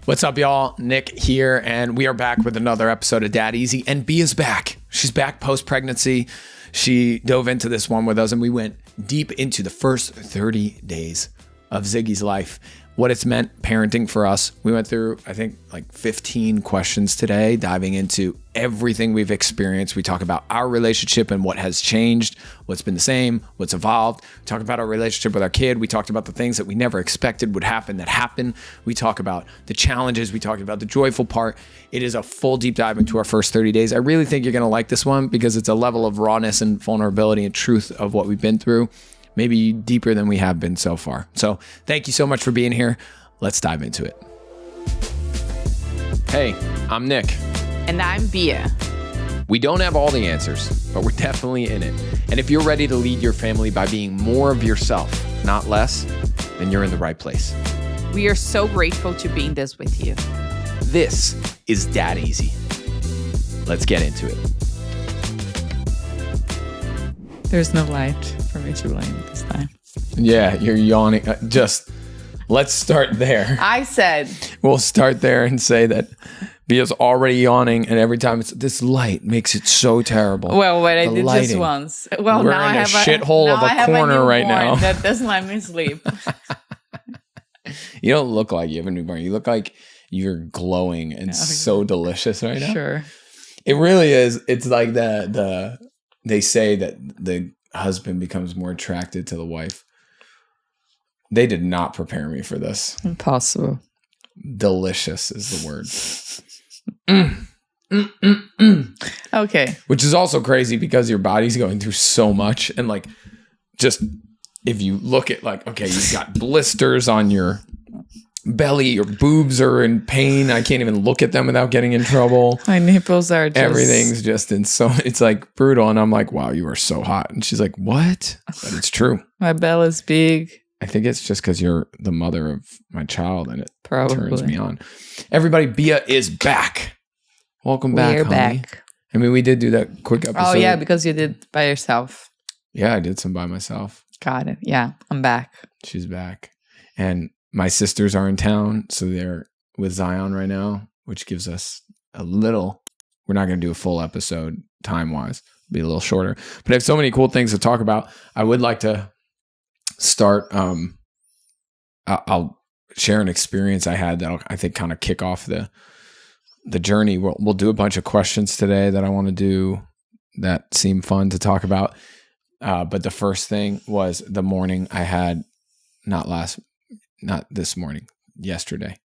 What's up, y'all? Nick here, and we are back with another episode of Dad Easy, and B is back. She's back post-pregnancy. She dove into this one with us, and we went deep into the first 30 days of Ziggy's life, what it's meant parenting for us. We went through, I think, like 15 questions today, diving into everything we've experienced. We talk about our relationship and what has changed, what's been the same, what's evolved. We talk about our relationship with our kid. We talked about the things that we never expected would happen that happened. We talk about the challenges. We talked about the joyful part. It is a full deep dive into our first 30 days. I really think you're going to like this one because it's a level of rawness and vulnerability and truth of what we've been through, maybe deeper than we have been so far. So thank you so much for being here. Let's dive into it. Hey, I'm Nick. And I'm Bia. We don't have all the answers, but we're definitely in it. And if you're ready to lead your family by being more of yourself, not less, then you're in the right place. We are so grateful to be in this with you. This is Dad Easy. Let's get into it. There's no light for me to blame this time. Yeah, you're yawning. Let's start there. I said. We'll start there and say that Bia's already yawning, and every time it's this light makes it so terrible. Well, what I did just once. Well, we're now in I have a shithole of a corner right now. That doesn't let me sleep. You don't look like you have a newborn. You look like you're glowing and so delicious right now. Sure. It really is. It's like they say that the husband becomes more attracted to the wife. They did not prepare me for this. Impossible. Delicious is the word. Okay. Which is also crazy because your body's going through so much. And like, just if you look at like, okay, you've got blisters on your belly, your boobs are in pain. I can't even look at them without getting in trouble. My nipples are just... Everything's just it's like brutal. And I'm like, wow, you are so hot. And she's like, what? But it's true. My belly's big. I think it's just because you're the mother of my child and it Probably turns me on. Everybody, Bia is back. Welcome back, We're honey. back. I mean, we did do that quick episode. Oh, yeah, because you did by yourself. Yeah, I did some by myself. Got it. Yeah, I'm back. She's back. And my sisters are in town, so they're with Zion right now, which gives us a little... We're not going to do a full episode time-wise. It'll be a little shorter. But I have so many cool things to talk about. I would like to start... I'll share an experience I had that'll, I think, kind of kick off the journey. We'll do a bunch of questions today that I want to do that seem fun to talk about. But the first thing was the morning I had, not this morning, yesterday,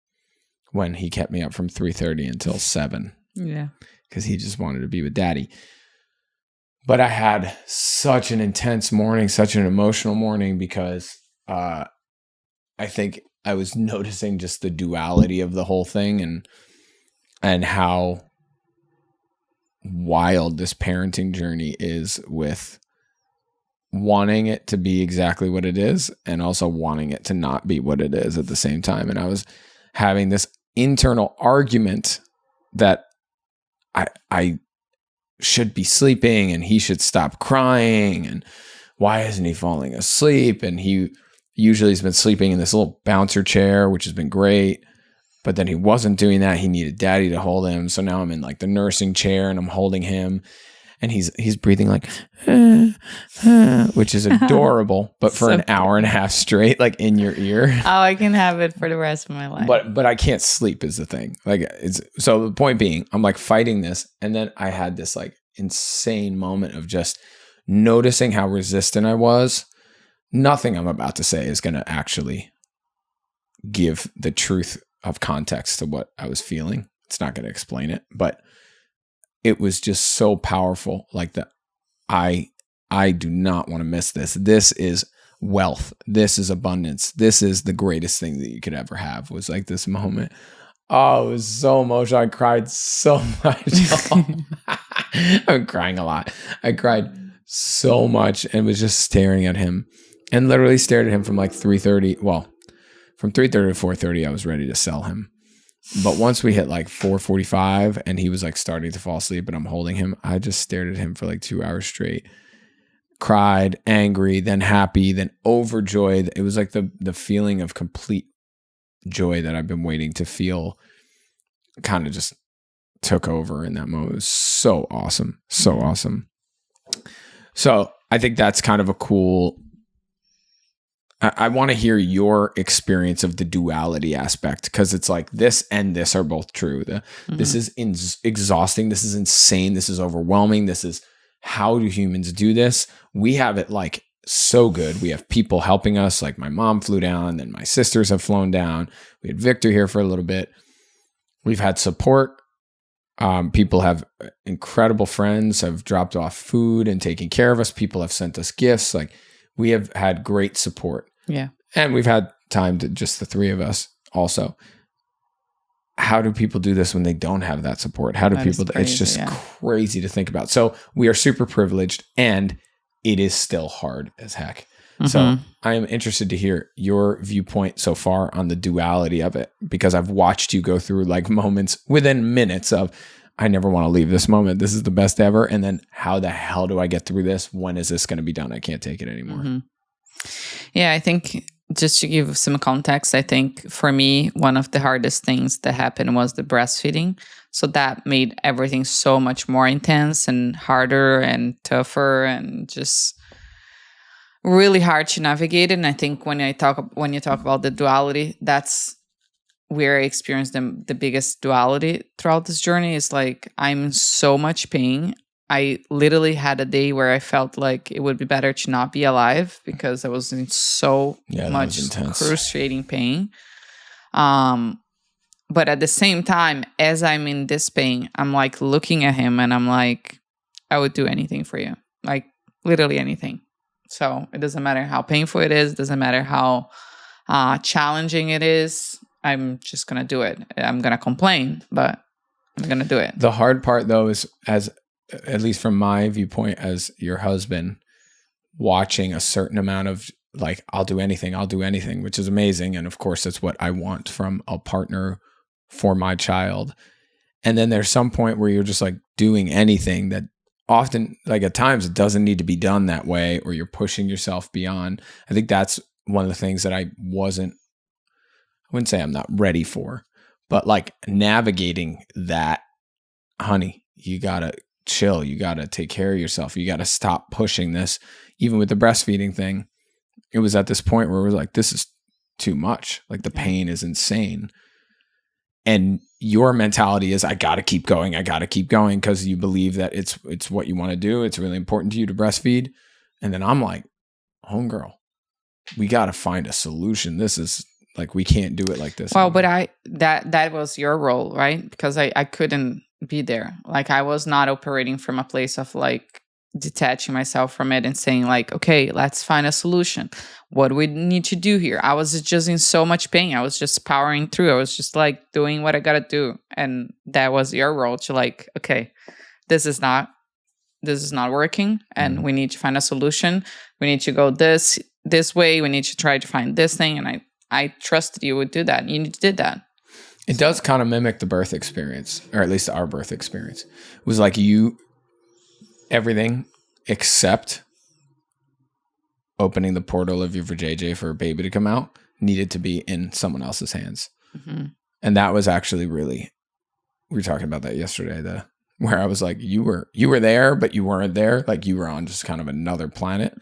when he kept me up from 3:30 until 7. Yeah. Because he just wanted to be with daddy. But I had such an intense morning, such an emotional morning because I think I was noticing just the duality of the whole thing and how wild this parenting journey is with wanting it to be exactly what it is and also wanting it to not be what it is at the same time. And I was having this internal argument that I should be sleeping and he should stop crying and why isn't he falling asleep? And he usually has been sleeping in this little bouncer chair, which has been great. But then he wasn't doing that. He needed daddy to hold him. So now I'm in like the nursing chair and I'm holding him and he's breathing like, which is adorable, but for an hour and a half straight, like in your ear. Oh, I can have it for the rest of my life. But I can't sleep is the thing. Like so the point being, I'm like fighting this. And then I had this like insane moment of just noticing how resistant I was. Nothing I'm about to say is going to actually give the truth of context to what I was feeling. It's not going to explain it, but it was just so powerful. Like I do not want to miss this. This is wealth. This is abundance. This is the greatest thing that you could ever have, was like this moment. Oh, it was so emotional. I cried so much. I'm crying a lot. I cried so much and was just staring at him. And literally stared at him from like 3:30. Well, from 3:30 to 4:30, I was ready to sell him. But once we hit like 4:45 and he was like starting to fall asleep and I'm holding him, I just stared at him for like 2 hours straight. Cried, angry, then happy, then overjoyed. It was like the feeling of complete joy that I've been waiting to feel kind of just took over in that moment. It was so awesome. So awesome. So I think that's kind of a cool, I want to hear your experience of the duality aspect, because it's like this and this are both true. This is exhausting. This is insane. This is overwhelming. This is, how do humans do this? We have it like so good. We have people helping us. Like my mom flew down, then my sisters have flown down. We had Victor here for a little bit. We've had support. People have incredible friends, have dropped off food and taken care of us. People have sent us gifts. Like we have had great support. Yeah. And we've had time to just the three of us also. How do people do this when they don't have that support? How do people, it's just crazy to think about. So we are super privileged, and it is still hard as heck. So I am interested to hear your viewpoint so far on the duality of it, because I've watched you go through like moments within minutes of, I never want to leave this moment. This is the best ever. And then how the hell do I get through this? When is this going to be done? I can't take it anymore. Yeah, I think just to give some context, I think for me, one of the hardest things that happened was the breastfeeding. So that made everything so much more intense and harder and tougher and just really hard to navigate. And I think when you talk about the duality, that's where I experienced the biggest duality throughout this journey. Is like, I'm in so much pain. I literally had a day where I felt like it would be better to not be alive, because I was in so much excruciating pain. But at the same time, as I'm in this pain, I'm like looking at him and I'm like, I would do anything for you. Like literally anything. So it doesn't matter how painful it is. It doesn't matter how challenging it is. I'm just going to do it. I'm going to complain, but I'm going to do it. The hard part though is, as at least from my viewpoint as your husband, watching a certain amount of like, I'll do anything, which is amazing. And of course, that's what I want from a partner for my child. And then there's some point where you're just like doing anything that often, like at times, it doesn't need to be done that way, or you're pushing yourself beyond. I think that's one of the things that I wouldn't say I'm not ready for, but like navigating that, honey, you gotta chill. You gotta take care of yourself. You gotta stop pushing this. Even with the breastfeeding thing, it was at this point where we're like, this is too much. Like the pain is insane. And your mentality is, I got to keep going, because you believe that it's what you want to do. It's really important to you to breastfeed. And then I'm like, homegirl, we got to find a solution. This is like, we can't do it like this. Well, but that was your role, right? Because I couldn't be there. Like I was not operating from a place of like detaching myself from it and saying like, okay, let's find a solution. What do we need to do here? I was just in so much pain. I was just powering through. I was just like doing what I got to do. And that was your role to like, okay, this is not working, and we need to find a solution. We need to go this way. We need to try to find this thing. And I trusted you would do that. You did that. It does kind of mimic the birth experience, or at least our birth experience. It was like everything except opening the portal of your vajayjay for a baby to come out needed to be in someone else's hands. And that was actually really, we were talking about that yesterday, where I was like, you were there, but you weren't there. Like you were on just kind of another planet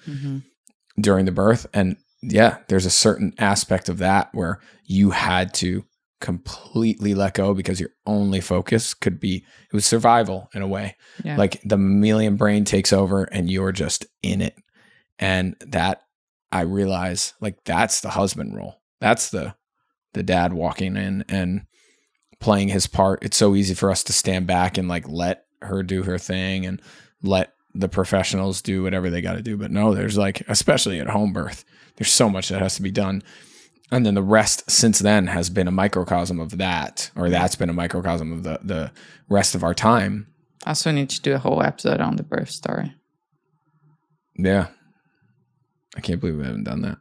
during the birth. And yeah, there's a certain aspect of that where you had to completely let go, because your only focus it was survival in a way. Yeah. Like the mammalian brain takes over and you're just in it. And that, I realize, like that's the husband role. That's the dad walking in and playing his part. It's so easy for us to stand back and like let her do her thing and let the professionals do whatever they got to do. But no, there's like, especially at home birth, there's so much that has to be done. And then the rest since then has been a microcosm of that, or that's been a microcosm of the rest of our time. I also need to do a whole episode on the birth story. Yeah. I can't believe we haven't done that.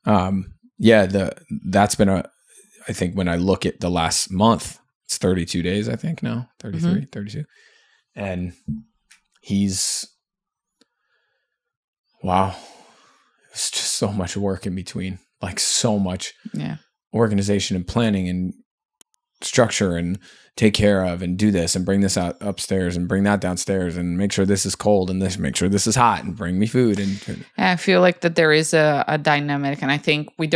Yeah. That's been I think when I look at the last month, it's 32 days, I think now, 33, 32. And wow. It's just so much work in between. Like so much organization and planning and structure and take care of and do this and bring this out upstairs and bring that downstairs and make sure this is cold and this make sure this is hot and bring me food. And I feel like that there is a dynamic, and I think we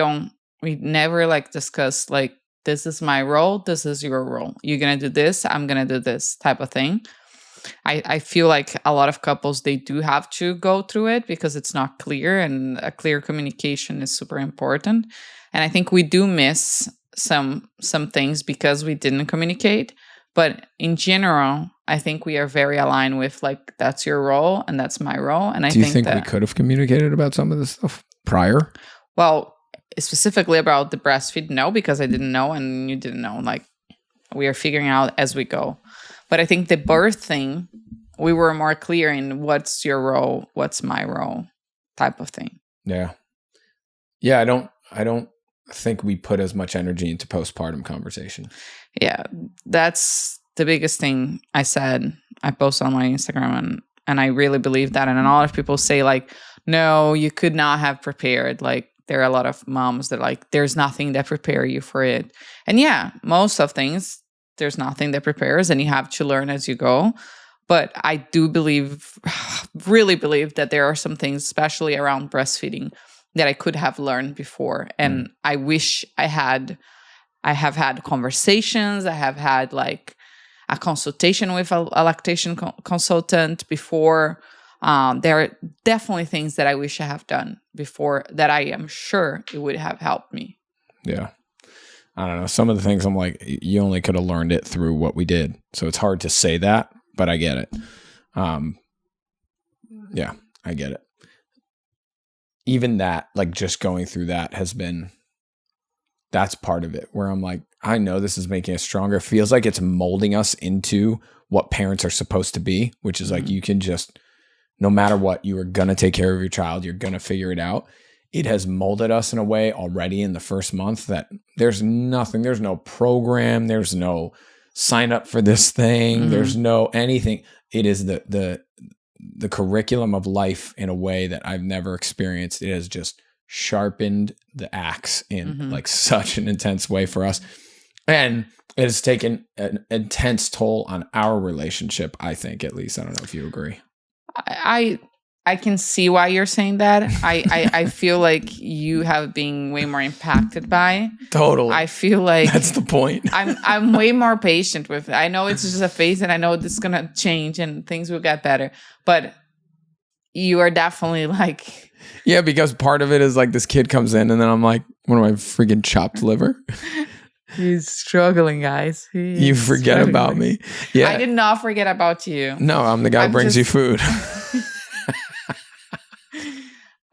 never like discuss like, this is my role, this is your role. You're gonna do this, I'm gonna do this type of thing. I feel like a lot of couples, they do have to go through it because it's not clear, and a clear communication is super important. And I think we do miss some things because we didn't communicate. But in general, I think we are very aligned with like, that's your role and that's my role. And do you think we could have communicated about some of this stuff prior? Well, specifically about the breastfeed, no, because I didn't know and you didn't know. Like, we are figuring out as we go. But I think the birth thing, we were more clear in what's your role, what's my role type of thing. Yeah. Yeah, I don't think we put as much energy into postpartum conversation. Yeah, that's the biggest thing I said. I posted on my Instagram, and I really believe that. And a lot of people say like, no, you could not have prepared. Like, there are a lot of moms that like, there's nothing that prepare you for it. And yeah, most of things, there's nothing that prepares, and you have to learn as you go. But I do really believe that there are some things, especially around breastfeeding, that I could have learned before. And I wish I have had conversations. I have had like a consultation with a lactation consultant before. There are definitely things that I wish I have done before that I am sure it would have helped me. Yeah. I don't know. Some of the things I'm like, you only could have learned it through what we did. So it's hard to say that, but I get it. Yeah, I get it. Even that, like just going through that that's part of it where I'm like, I know this is making us stronger. It feels like it's molding us into what parents are supposed to be, which is like, you can just, no matter what, you are going to take care of your child. You're going to figure it out. It has molded us in a way already in the first month that there's no program. There's no sign up for this thing. There's no anything. It is the curriculum of life in a way that I've never experienced. It has just sharpened the axe in like such an intense way for us. And it has taken an intense toll on our relationship, I think, at least. I don't know if you agree. I can see why you're saying that. I feel like you have been way more impacted by. Totally. I feel like that's the point. I'm way more patient with it. I know it's just a phase, and I know this is gonna change and things will get better. But you are definitely like, yeah, because part of it is like this kid comes in, and then I'm like, what am I, freaking chopped liver? He's struggling, guys. You forget about me. Yeah, I did not forget about you. No, I'm the guy who brings you food.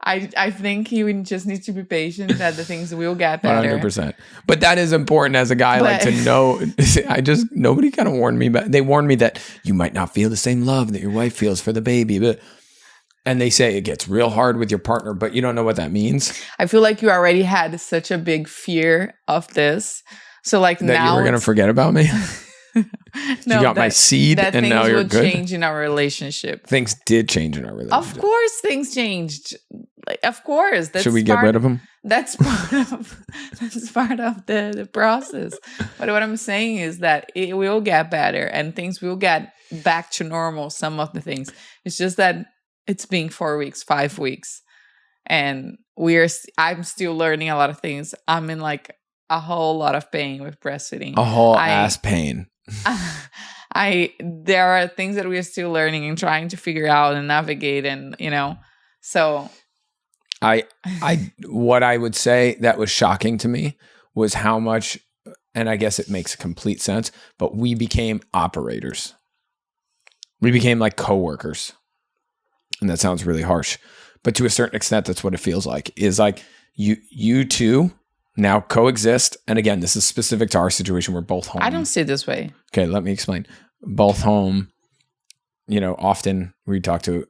I think you just need to be patient that the things will get better. 100%. But that is important as a guy, like to know. Nobody kind of warned me, but they warned me that you might not feel the same love that your wife feels for the baby. And they say it gets real hard with your partner, but you don't know what that means. I feel like you already had such a big fear of this. So like that now you were going to forget about me. No, you got my seed, and now you're good. Things will change in our relationship. Things did change in our relationship. Of course, things changed. Like, of course. Should we get rid of them? That's part of the process. But what I'm saying is that it will get better, and things will get back to normal. Some of the things. It's just that it's been 4 weeks, 5 weeks, and I'm still learning a lot of things. I'm in like a whole lot of pain with breastfeeding. A whole ass pain. There are things that we are still learning and trying to figure out and navigate, and so what I would say that was shocking to me was how much, and I guess it makes complete sense, but we became operators. We became like coworkers. And that sounds really harsh, but to a certain extent, that's what it feels like, is like you two now coexist. And again, this is specific to our situation. We're both home. I don't see it this way. Okay, let me explain. Both home. Often we talked to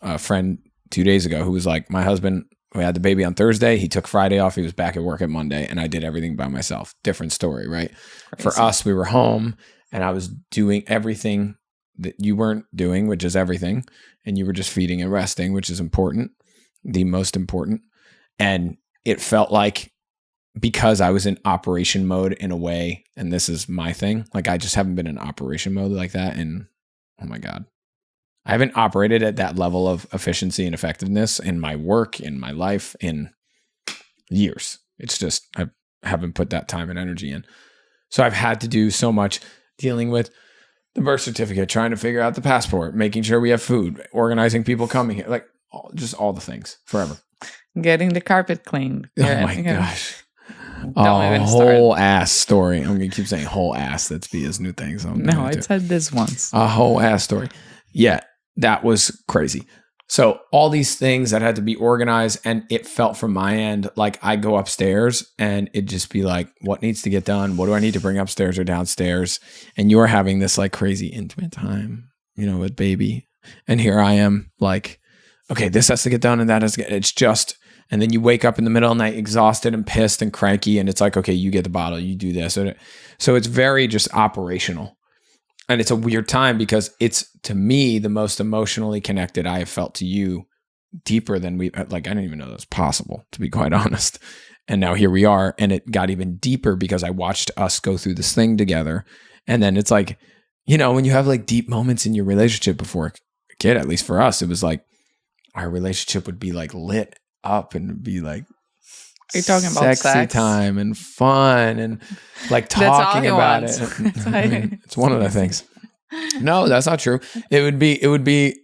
a friend 2 days ago who was like, my husband, we had the baby on Thursday. He took Friday off. He was back at work at Monday, and I did everything by myself. Different story, right? Crazy. For us, we were home, and I was doing everything that you weren't doing, which is everything. And you were just feeding and resting, which is important, the most important. And it felt like because I was in operation mode in a way, and this is my thing. Like I just haven't been in operation mode like that. And oh my God, I haven't operated at that level of efficiency and effectiveness in my work, in my life, in years. It's just, I haven't put that time and energy in. So I've had to do so much dealing with the birth certificate, trying to figure out the passport, making sure we have food, organizing people coming here, like just all the things forever. Getting the carpet cleaned. Oh my gosh. Don't even whole start. ass story. I'm going to keep saying whole ass. That's Bia's new thing. So No, I said this once. A whole ass story. Yeah, that was crazy. So all these things that had to be organized, and it felt from my end like I go upstairs and it'd just be like, what needs to get done? What do I need to bring upstairs or downstairs? And you're having this like crazy intimate time, you know, with baby. And here I am like, okay, this has to get done and that has to get, it's just, and then you wake up in the middle of the night exhausted and pissed and cranky. And it's like, okay, you get the bottle, you do this. So it's very just operational. And it's a weird time because it's, to me, the most emotionally connected I have felt to you, deeper than I didn't even know that was possible, to be quite honest. And now here we are. And it got even deeper because I watched us go through this thing together. And then it's like, you know, when you have like deep moments in your relationship before a kid, at least for us, it was like our relationship would be like lit up and be like, Are you talking about sexy sex? Time and fun and like talking about it. I mean, it's one of the things. No, that's not true. It would be,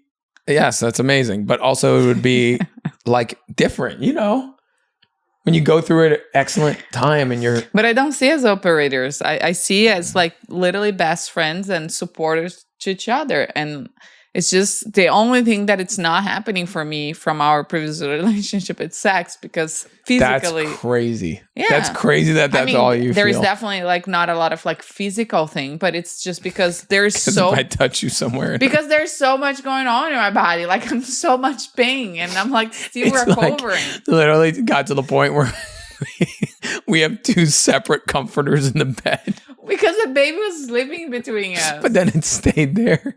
yes, that's amazing. But also it would be like different, you know, when you go through an excellent time and you're. But I don't see as operators. I see as like literally best friends and supporters to each other. And it's just the only thing that it's not happening for me from our previous relationship. It's sex, because physically. That's crazy. Yeah. That's crazy that's all you there feel. is definitely like not a lot of like physical thing, but it's just because there's so. If I touch you somewhere. Because there's so much going on in my body. Like I'm so much pain and I'm like still recovering. Like, literally got to the point where we have two separate comforters in the bed. Because the baby was sleeping between us. But then it stayed there.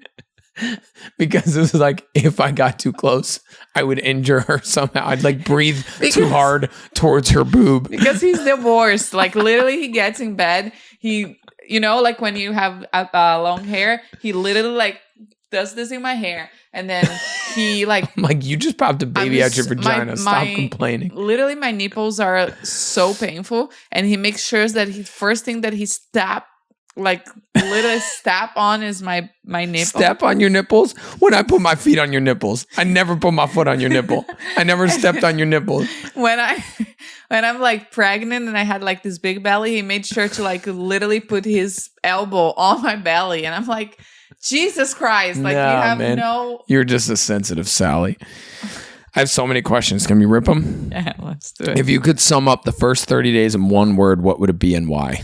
Because it was like, if I got too close, I would injure her somehow. I'd like breathe too hard towards her boob. Because he's the worst. Like literally he gets in bed. He, you know, like when you have long hair, he literally like does this in my hair. And then he like. I'm like, you just popped a baby out your vagina. Stop complaining. Literally my nipples are so painful. And he makes sure that first thing that he literally step on is my nipple. Step on your nipples? When I put my feet on your nipples, I never put my foot on your nipple. I never stepped on your nipples. When I'm like pregnant and I had like this big belly, he made sure to like literally put his elbow on my belly, and I'm like, Jesus Christ! Like you have no. You're just a sensitive Sally. I have so many questions. Can we rip them? Yeah, let's do it. If you could sum up the first 30 days in one word, what would it be and why?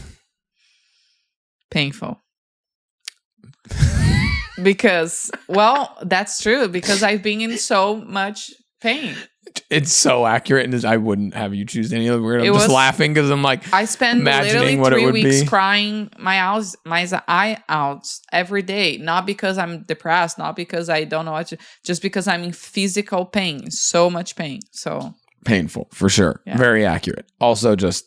Painful. Because, well, that's true. Because I've been in so much pain. It's so accurate, and I wouldn't have you choose any other word. I'm just laughing because I'm like, I spent literally what 3 it would weeks be. crying my eye out every day. Not because I'm depressed, not because I don't know what to, just because I'm in physical pain, so much pain. So painful for sure. Yeah. Very accurate. Also, just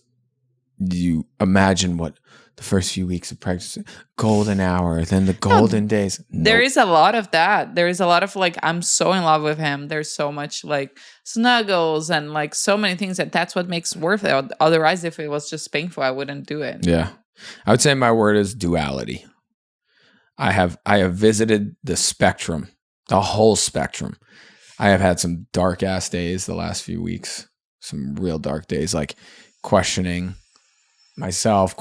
you imagine what the first few weeks of pregnancy, golden hour, then the golden days. Nope. There is a lot of that. There is a lot of like, I'm so in love with him. There's so much like snuggles and like so many things that's what makes worth it. Otherwise, if it was just painful, I wouldn't do it. Yeah. I would say my word is duality. I have visited the spectrum, the whole spectrum. I have had some dark ass days the last few weeks, some real dark days, like questioning myself,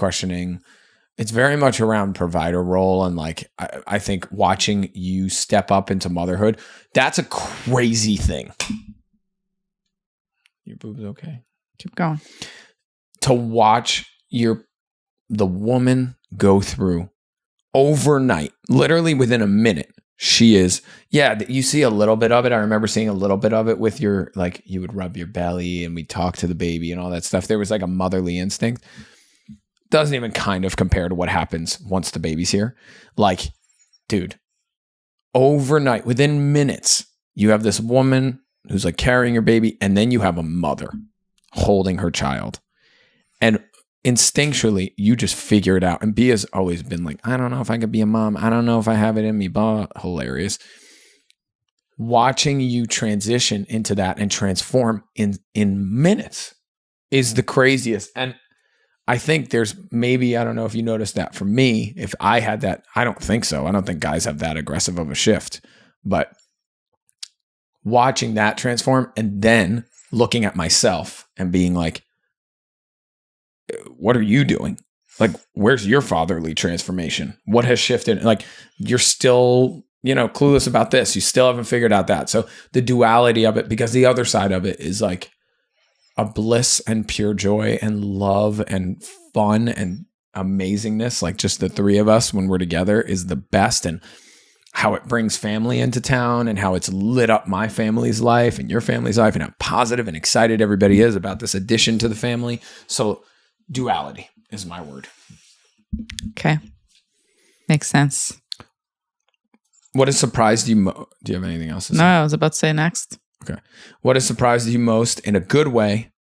it's very much around provider role. And like, I think watching you step up into motherhood, that's a crazy thing. Your boob's okay. Keep going. To watch the woman go through overnight, literally within a minute. She is, you see a little bit of it. I remember seeing a little bit of it with your, like, you would rub your belly and we talk to the baby and all that stuff. There was like a motherly instinct. Doesn't even kind of compare to what happens once the baby's here. Like, dude, overnight, within minutes, you have this woman who's like carrying your baby, and then you have a mother holding her child. And instinctually, you just figure it out. And B has always been like, I don't know if I could be a mom. I don't know if I have it in me. Blah, hilarious. Watching you transition into that and transform in minutes is the craziest. And I think there's maybe, I don't know if you noticed that from me, if I had that, I don't think so. I don't think guys have that aggressive of a shift, but watching that transform and then looking at myself and being like, what are you doing? Like, where's your fatherly transformation? What has shifted? Like, you're still, clueless about this. You still haven't figured out that. So the duality of it, because the other side of it is like a bliss and pure joy and love and fun and amazingness. Like just the three of us when we're together is the best. And how it brings family into town and how it's lit up my family's life and your family's life and how positive and excited everybody is about this addition to the family. So duality is my word. Okay. Makes sense. What has surprised you? Do you have anything else to say? No, I was about to say next. Okay. What has surprised you most in a good way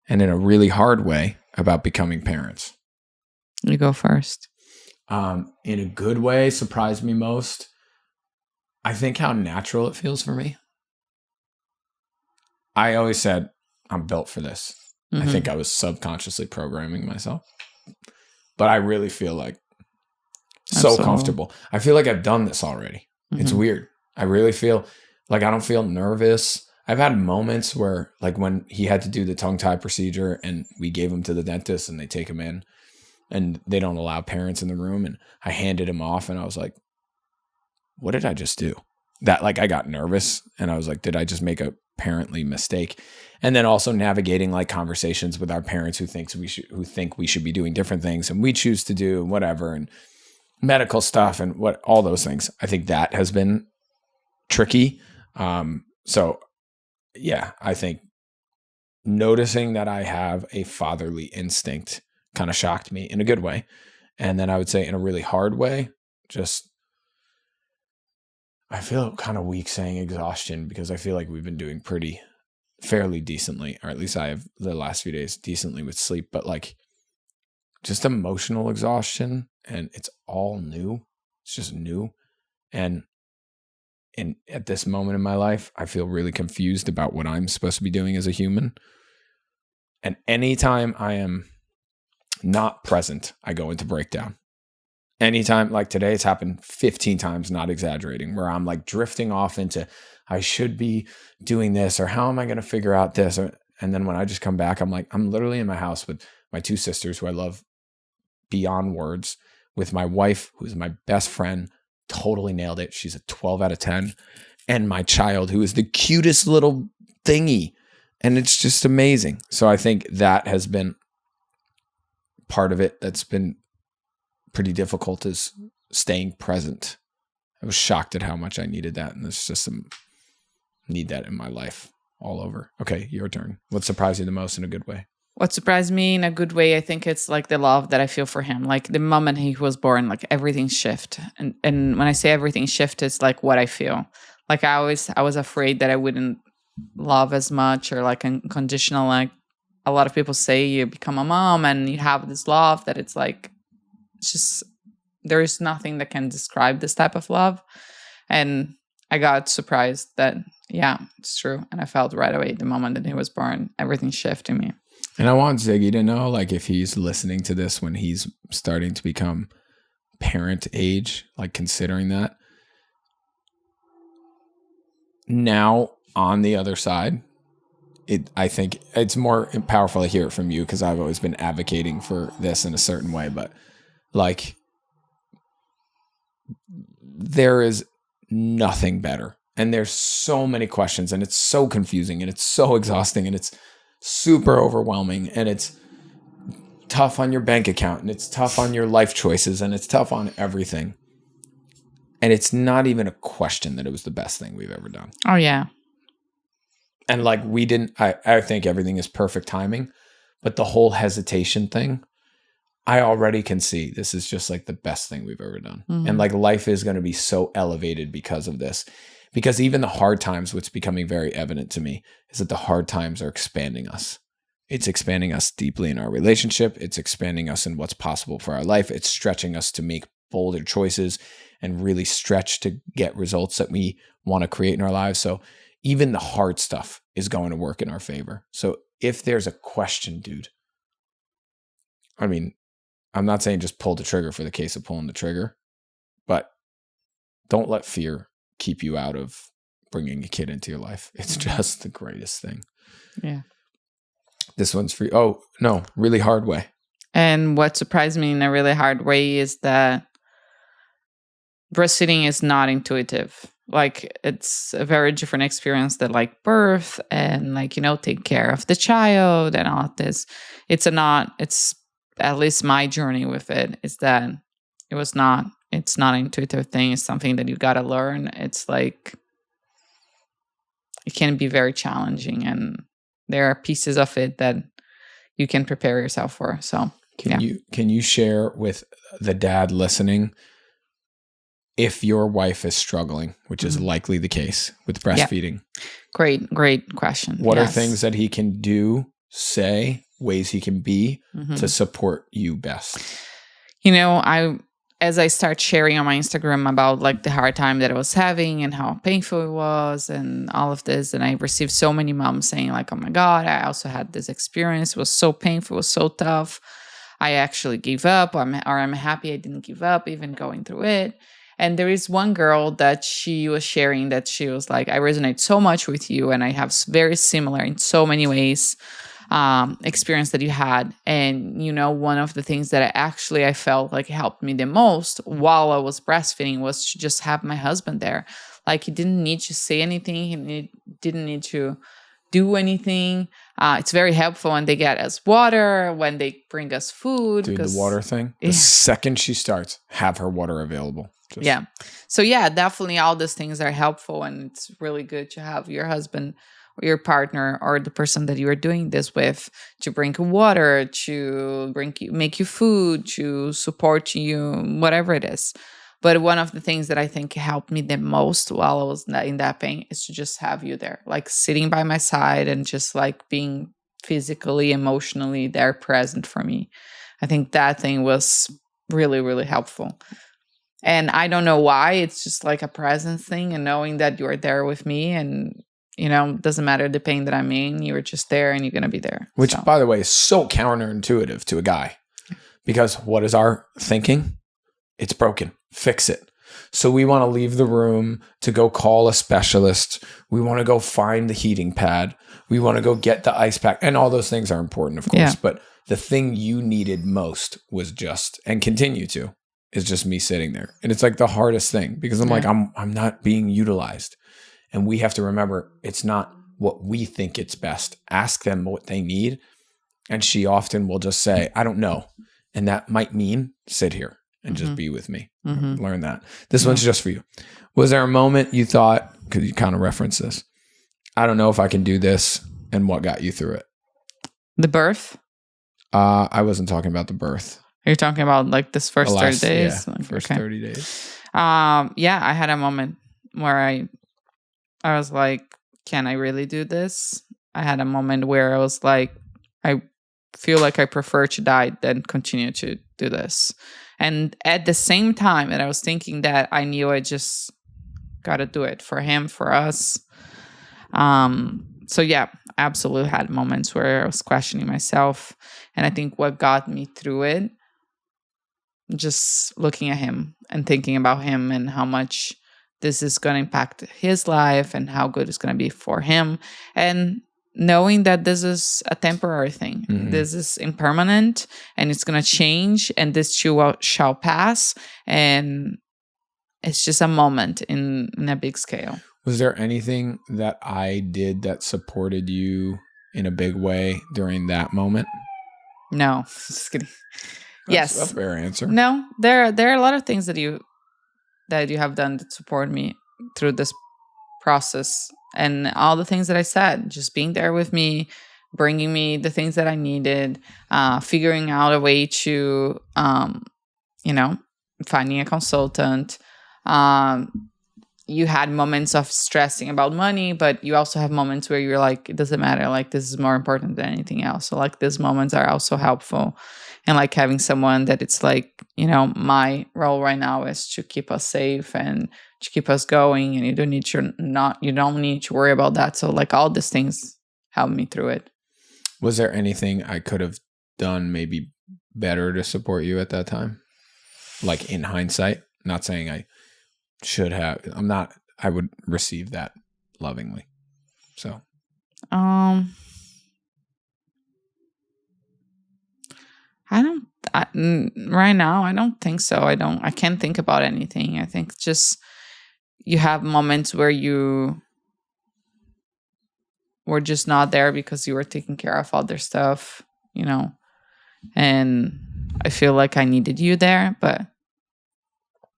and in a really hard way about becoming parents? You go first. In a good way, surprised me most. I think how natural it feels for me. I always said, I'm built for this. I think I was subconsciously programming myself. But I really feel like so comfortable. I feel like I've done this already. It's weird. I really feel like I don't feel nervous. I've had moments where, like when he had to do the tongue tie procedure and we gave him to the dentist and they take him in and they don't allow parents in the room. And I handed him off and I was like, what did I just do? That like I got nervous and I was like, did I just make a parently mistake? And then also navigating like conversations with our parents who think we should be doing different things and we choose to do whatever and medical stuff and what all those things. I think that has been tricky. So yeah, I think noticing that I have a fatherly instinct kind of shocked me in a good way. And then I would say in a really hard way, just I feel kind of weak saying exhaustion because I feel like we've been doing fairly decently, or at least I have the last few days decently with sleep, but like just emotional exhaustion and it's all new. It's just new. And at this moment in my life, I feel really confused about what I'm supposed to be doing as a human. And anytime I am not present, I go into breakdown. Anytime, like today, it's happened 15 times, not exaggerating, where I'm like drifting off into, I should be doing this, or how am I going to figure out this? And then when I just come back, I'm like, I'm literally in my house with my two sisters who I love beyond words, with my wife, who's my best friend, totally nailed it. She's a 12 out of 10. And my child, who is the cutest little thingy. And it's just amazing. So I think that has been part of it that's been pretty difficult, is staying present. I was shocked at how much I needed that. And there's just need that in my life all over. Okay, your turn. What surprised you the most in a good way? What surprised me in a good way, I think it's like the love that I feel for him. Like the moment he was born, like everything shifted. And when I say everything shifted, it's like what I feel. Like I was afraid that I wouldn't love as much or like unconditional. Like a lot of people say you become a mom and you have this love that it's like, it's just, there is nothing that can describe this type of love. And I got surprised that, yeah, it's true. And I felt right away the moment that he was born, everything shifted in me. And I want Ziggy to know, like, if he's listening to this when he's starting to become parent age, like considering that. Now, on the other side, I think it's more powerful to hear it from you because I've always been advocating for this in a certain way. But, like, there is nothing better. And there's so many questions, and it's so confusing, and it's so exhausting, and it's super overwhelming, and it's tough on your bank account, and it's tough on your life choices, and it's tough on everything. And it's not even a question that it was the best thing we've ever done. Oh, yeah. And like I think everything is perfect timing, but the whole hesitation thing, I already can see this is just like the best thing we've ever done. Mm-hmm. And like life is going to be so elevated because of this. Because even the hard times, what's becoming very evident to me is that the hard times are expanding us. It's expanding us deeply in our relationship. It's expanding us in what's possible for our life. It's stretching us to make bolder choices and really stretch to get results that we want to create in our lives. So even the hard stuff is going to work in our favor. So if there's a question, dude, I mean, I'm not saying just pull the trigger for the case of pulling the trigger, but don't let fear keep you out of bringing a kid into your life. It's just the greatest thing. Yeah. This one's for you. Oh, no, really hard way. And what surprised me in a really hard way is that breastfeeding is not intuitive. Like, it's a very different experience than like birth and like, take care of the child and all of this. It's at least my journey with it is that it's not an intuitive thing. It's something that you got to learn. It's like, it can be very challenging, and there are pieces of it that you can prepare yourself for. So can you share with the dad listening, if your wife is struggling, which is likely the case with breastfeeding? Great question. What are things that he can do, say, ways he can be to support you best? As I start sharing on my Instagram about like the hard time that I was having and how painful it was and all of this, and I received so many moms saying like, oh my God, I also had this experience. It was so painful. It was so tough. I actually gave up, or I'm happy I didn't give up even going through it. And there is one girl that she was sharing that she was like, I resonate so much with you, and I have very similar in so many ways experience that you had. And one of the things that I felt like helped me the most while I was breastfeeding was to just have my husband there. Like, he didn't need to say anything. He didn't need to do anything. It's very helpful when they get us water, when they bring us food. Dude, the water thing, the second she starts, have her water available. So definitely all those things are helpful, and it's really good to have your husband or your partner or the person that you are doing this with to bring you water, to make you food, to support you, whatever it is. But one of the things that I think helped me the most while I was in that pain is to just have you there, like sitting by my side and just like being physically, emotionally there, present for me. I think that thing was really, really helpful. And I don't know why. It's just like a presence thing, and knowing that you're there with me, and doesn't matter the pain that I'm in, you're just there and you're going to be there. Which, by the way, is so counterintuitive to a guy, because what is our thinking? It's broken. Fix it. So we want to leave the room to go call a specialist. We want to go find the heating pad. We want to go get the ice pack. And all those things are important, of course. Yeah. But the thing you needed most was just, and continue to, is just me sitting there. And it's like the hardest thing, because I'm like, I'm not being utilized. And we have to remember, it's not what we think it's best. Ask them what they need. And she often will just say, I don't know. And that might mean sit here and just be with me. Learn that. This one's just for you. Was there a moment you thought, because you kind of referenced this, I don't know if I can do this, and what got you through it? The birth? I wasn't talking about the birth. Are you talking about like this first 30 days? Yeah, like, first 30 days. I had a moment where I was like, can I really do this? I had a moment where I was like, I feel like I prefer to die than continue to do this. And at the same time that I was thinking that, I knew I just got to do it for him, for us. So yeah, absolutely had moments where I was questioning myself. And I think what got me through it, just looking at him and thinking about him and how much this is going to impact his life and how good it's going to be for him. And knowing that this is a temporary thing. This is impermanent, and it's going to change, and this too shall pass. And it's just a moment in a big scale. Was there anything that I did that supported you in a big way during that moment? No, just kidding. That's a fair answer. No, there are a lot of things that you have done that support me through this process, and all the things that I said, just being there with me, bringing me the things that I needed, figuring out a way to, finding a consultant, you had moments of stressing about money, but you also have moments where you're like, it doesn't matter. Like, this is more important than anything else. So like these moments are also helpful. And like having someone that it's like, you know, my role right now is to keep us safe and to keep us going. And you don't need to worry about that. So like all these things help me through it. Was there anything I could have done maybe better to support you at that time? Like in hindsight, not saying I should have. I would receive that lovingly. So, right now, I don't think so. I can't think about anything. I think just you have moments where you were just not there because you were taking care of other stuff, you know, and I feel like I needed you there, but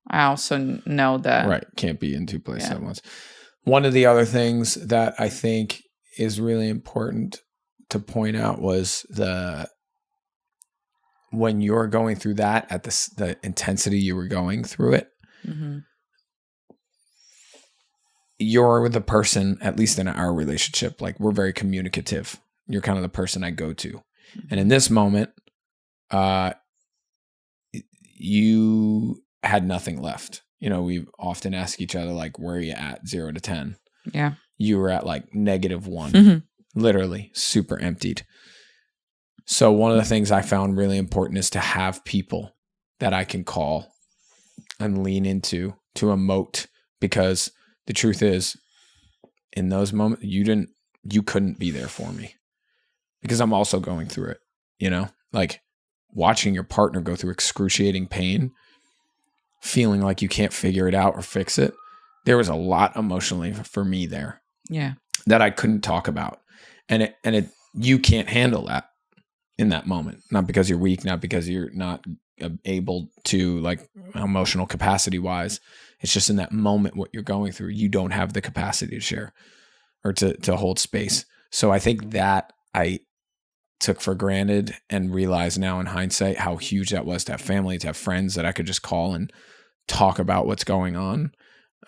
I also know that. Right. Can't be in two places at once. One of the other things that I think is really important to point out was when you're going through that at the intensity you were going through it, mm-hmm. You're the person, at least in our relationship, like we're very communicative. You're kind of the person I go to. Mm-hmm. And in this moment, you had nothing left. You know, we often ask each other, like, where are you at 0 to 10? Yeah. You were at like -1, mm-hmm. literally super emptied. So one of the things I found really important is to have people that I can call and lean into to emote, because the truth is, in those moments, you couldn't be there for me because I'm also going through it, you know, like watching your partner go through excruciating pain, feeling like you can't figure it out or fix it. There was a lot emotionally for me there. Yeah. That I couldn't talk about. And you can't handle that in that moment, not because you're weak, not because you're not able to, like, emotional capacity wise. It's just in that moment, what you're going through, you don't have the capacity to share or to hold space. So I think that I took for granted and realize now in hindsight how huge that was to have family, to have friends that I could just call and talk about what's going on.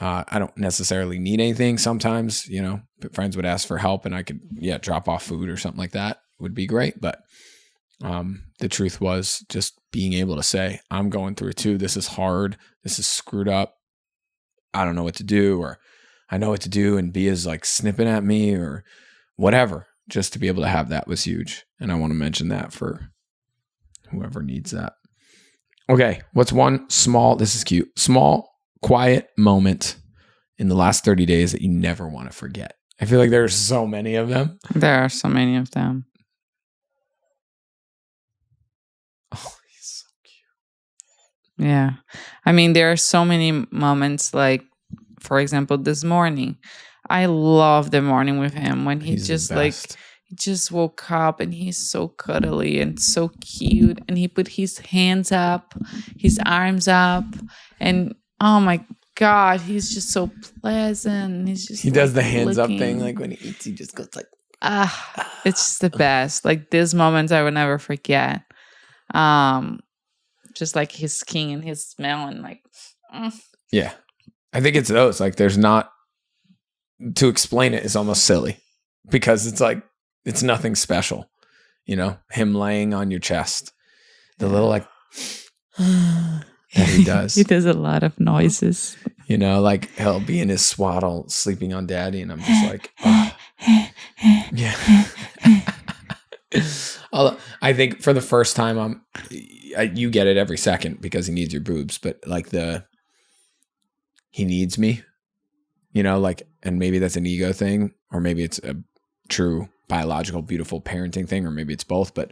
I don't necessarily need anything. Sometimes, you know, friends would ask for help and I could, drop off food or something like that would be great. But the truth was just being able to say, I'm going through it too. This is hard. This is screwed up. I don't know what to do, or I know what to do, and B is like snipping at me or whatever. Just to be able to have that was huge. And I want to mention that for whoever needs that. Okay. What's one this is cute, small, quiet moment in the last 30 days that you never want to forget? I feel like there's so many of them. There are so many of them. Oh, he's so cute. Yeah. I mean, there are so many moments, like, for example, this morning. I love the morning with him when he just like, he just woke up and he's so cuddly and so cute. And he put his hands up, his arms up, and oh my God, he's just so pleasant. He does the hands up thing. Like when he eats, he just goes like, it's just the best. Like these moments I will never forget. Just like his skin and his smell and like, Yeah. I think it's those, like, there's not, to explain it is almost silly because it's like, it's nothing special, you know, him laying on your chest, the little like that he does. He does a lot of noises. You know, like he'll be in his swaddle sleeping on daddy and I'm just like, oh. Yeah. I think for the first time, you get it every second because he needs your boobs, but like he needs me, you know, like, and maybe that's an ego thing, or maybe it's a true biological, beautiful parenting thing, or maybe it's both, but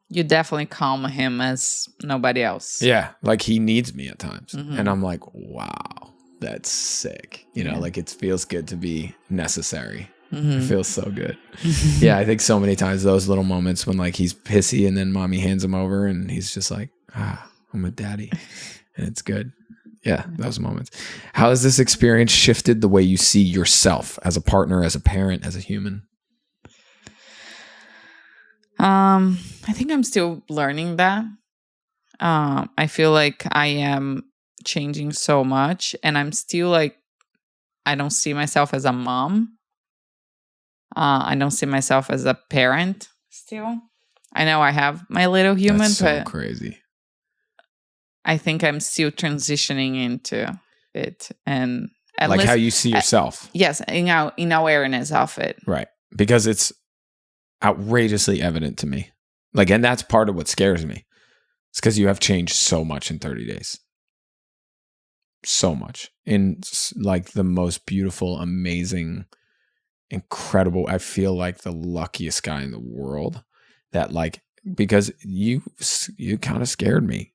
you definitely calm him as nobody else. Yeah. Like he needs me at times. Mm-hmm. And I'm like, wow, that's sick. You know, like it feels good to be necessary. Mm-hmm. It feels so good. Yeah. I think so many times those little moments when like he's pissy and then mommy hands him over and he's just like, I'm with daddy and it's good. Yeah, those moments. How has this experience shifted the way you see yourself as a partner, as a parent, as a human? I think I'm still learning that. I feel like I am changing so much and I'm still like I don't see myself as a mom. I don't see myself as a parent still. I know I have my little human, That's so but crazy. I think I'm still transitioning into it. And at Like least, how you see yourself. yes, in awareness of it. Right. Because it's outrageously evident to me. Like, and that's part of what scares me. It's because you have changed so much in 30 days. So much. In like the most beautiful, amazing, incredible. I feel like the luckiest guy in the world that like, because you kind of scared me.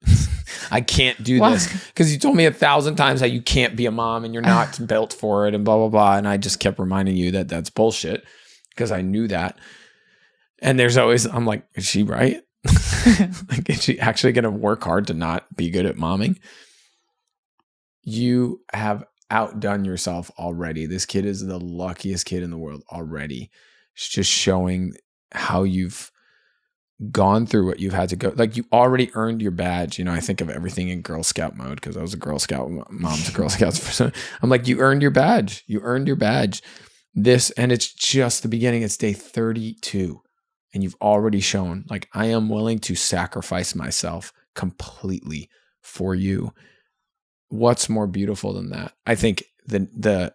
I can't do this because you told me 1,000 times how you can't be a mom and you're not built for it and blah, blah, blah. And I just kept reminding you that that's bullshit because I knew that. And there's always, I'm like, is she right? Like, is she actually going to work hard to not be good at momming? You have outdone yourself already. This kid is the luckiest kid in the world already. It's just showing how you've gone through what you've had to go. Like, you already earned your badge. You know, I think of everything in Girl Scout mode because I was a Girl Scout. Mom's a Girl Scout. I'm like, you earned your badge. You earned your badge. This, and it's just the beginning. It's day 32. And you've already shown, like, I am willing to sacrifice myself completely for you. What's more beautiful than that? I think the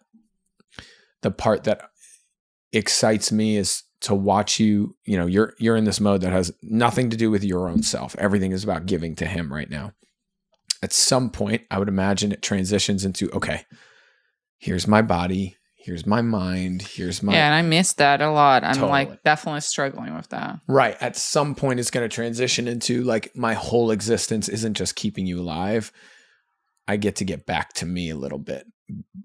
part that excites me is to watch you. You know, you're in this mode that has nothing to do with your own self. Everything is about giving to him right now. At some point, I would imagine it transitions into, okay, here's my body. Here's my mind. Here's my... Yeah, and I miss that a lot. I'm Totally. like definitely struggling with that. Right. At some point, it's going to transition into like my whole existence isn't just keeping you alive. I get back to me a little bit.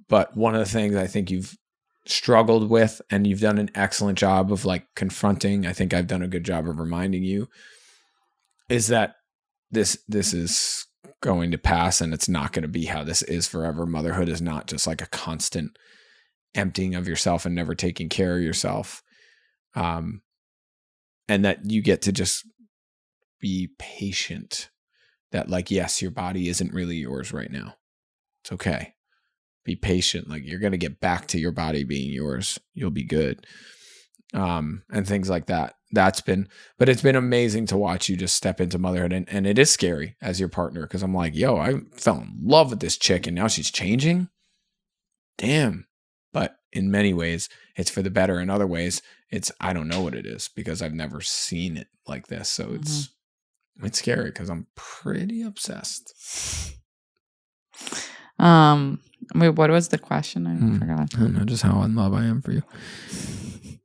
But one of the things I think you've struggled with, and you've done an excellent job of like confronting, I think I've done a good job of reminding you, is that this is going to pass and it's not going to be how this is forever. Motherhood is not just like a constant emptying of yourself and never taking care of yourself. And that you get to just be patient that like, yes, your body isn't really yours right now. It's okay. Be patient. Like, you're going to get back to your body being yours. You'll be good. And things like that. But it's been amazing to watch you just step into motherhood. And it is scary as your partner, because I'm like, yo, I fell in love with this chick and now she's changing. Damn. But in many ways, it's for the better. In other ways, it's, I don't know what it is because I've never seen it like this. So it's scary because I'm pretty obsessed. Wait, what was the question? I forgot. I don't know just how in love I am for you.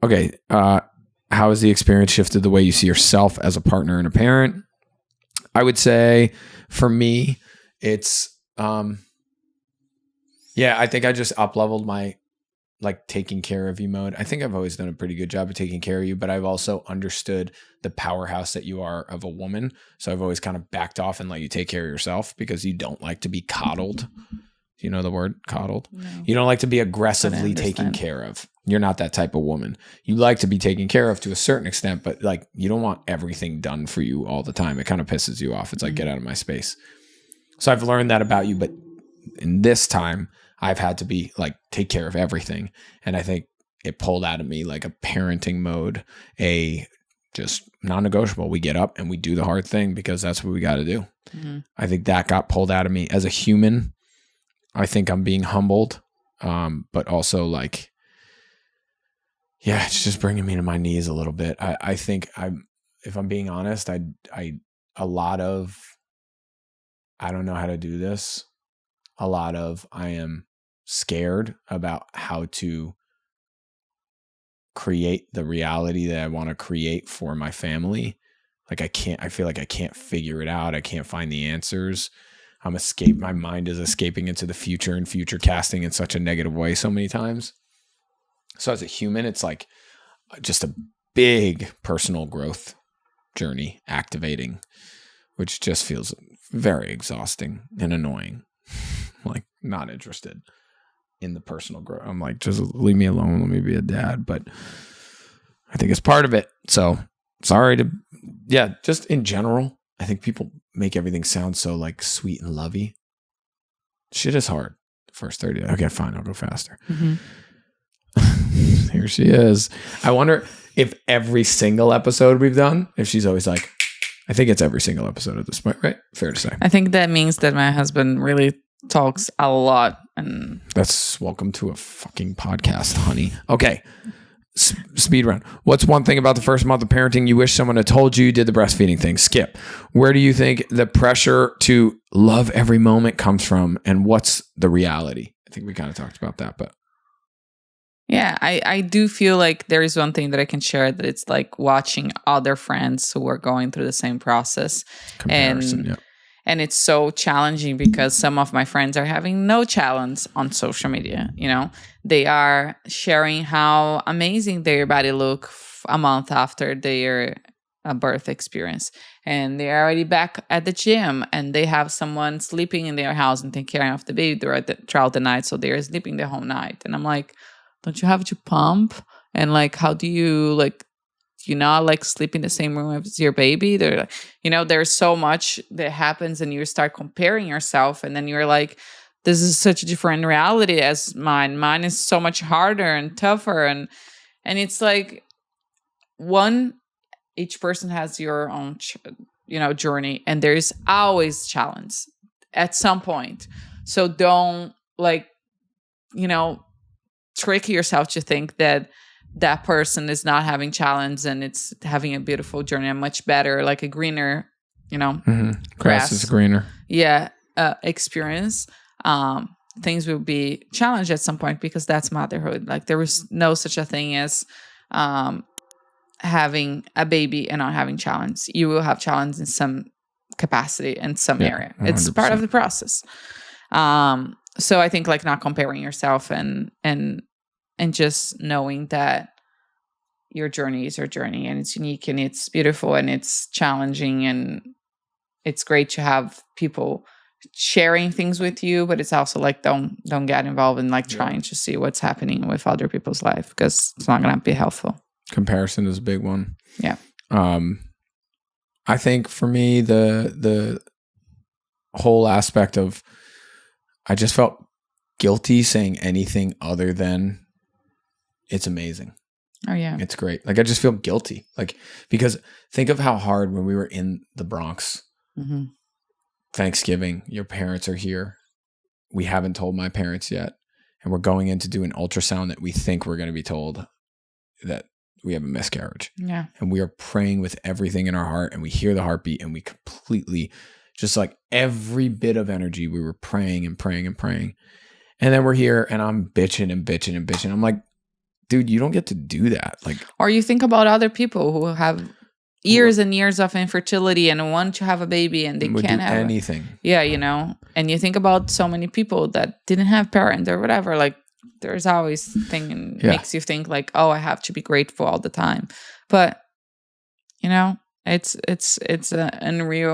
Okay. How has the experience shifted the way you see yourself as a partner and a parent? I would say for me, it's, I think I just up-leveled my like taking care of you mode. I think I've always done a pretty good job of taking care of you, but I've also understood the powerhouse that you are of a woman. So I've always kind of backed off and let you take care of yourself because you don't like to be coddled. Do you know the word coddled? No. You don't like to be aggressively taken care of. You're not that type of woman. You like to be taken care of to a certain extent, but like you don't want everything done for you all the time. It kind of pisses you off. It's like, get out of my space. So I've learned that about you, but in this time, I've had to be like, take care of everything. And I think it pulled out of me like a parenting mode, a just non-negotiable. We get up and we do the hard thing because that's what we got to do. Mm-hmm. I think that got pulled out of me as a human. I think I'm being humbled. But also like, yeah, it's just bringing me to my knees a little bit. I think if I'm being honest, a lot of, I don't know how to do this. A lot of, I am scared about how to create the reality that I want to create for my family. Like I feel like I can't figure it out. I can't find the answers. My mind is escaping into the future and future casting in such a negative way so many times. So as a human, it's like just a big personal growth journey activating, which just feels very exhausting and annoying. Like, not interested in the personal growth. I'm like, just leave me alone. Let me be a dad. But I think it's part of it. So sorry just in general, I think people make everything sound so like sweet and lovey. Shit is hard. First 30. Okay, fine. I'll go faster. Mm-hmm. Here she is. I wonder if every single episode we've done, if she's always like, I think it's every single episode at this point, right? Fair to say. I think that means that my husband really talks a lot. And that's welcome to a fucking podcast, honey. Okay. Speed round. What's one thing about the first month of parenting you wish someone had told you did the breastfeeding thing? Skip. Where do you think the pressure to love every moment comes from, and what's the reality? I think we kind of talked about that, but yeah, I do feel like there is one thing that I can share, that it's like watching other friends who are going through the same process. Comparison, and it's so challenging because some of my friends are having no challenge on social media. You know, they are sharing how amazing their body look a month after their birth experience. And they're already back at the gym, and they have someone sleeping in their house and taking care of the baby throughout the night. So they're sleeping the whole night. And I'm like, don't you have to pump? And like, how do you like, do you not like sleep in the same room as your baby? They're like, you know, there's so much that happens, and you start comparing yourself, and then you're like, this is such a different reality as mine. Mine is so much harder and tougher. And it's like, each person has your own, journey, and there's always challenge at some point. So don't trick yourself to think that that person is not having challenge and it's having a beautiful journey, a much better, like a greener, grass is greener. Yeah. Experience. Things will be challenged at some point, because that's motherhood. Like, there is no such a thing as having a baby and not having challenge. You will have challenge in some capacity in some area. 100%. It's part of the process. So I think like not comparing yourself and just knowing that your journey is your journey, and it's unique, and it's beautiful, and it's challenging, and it's great to have people sharing things with you, but it's also like don't get involved in like trying to see what's happening with other people's life, because it's not going to be helpful. Comparison is a big one. Yeah. I think for me, the whole aspect of, I just felt guilty saying anything other than it's amazing. Oh yeah. It's great. Like, I just feel guilty. Like, because think of how hard when we were in the Bronx, Thanksgiving, your parents are here. We haven't told my parents yet. And we're going in to do an ultrasound that we think we're going to be told that we have a miscarriage. Yeah. And we are praying with everything in our heart, and we hear the heartbeat, and we completely, just like every bit of energy, we were praying and praying and praying. And then we're here, and I'm bitching and bitching and bitching. I'm like, dude, you don't get to do that. Like, or you think about other people who have years and years of infertility and want to have a baby, and they can't have anything. Yeah, and you think about so many people that didn't have parents or whatever. Like, there's always thing makes you think like, oh, I have to be grateful all the time. But it's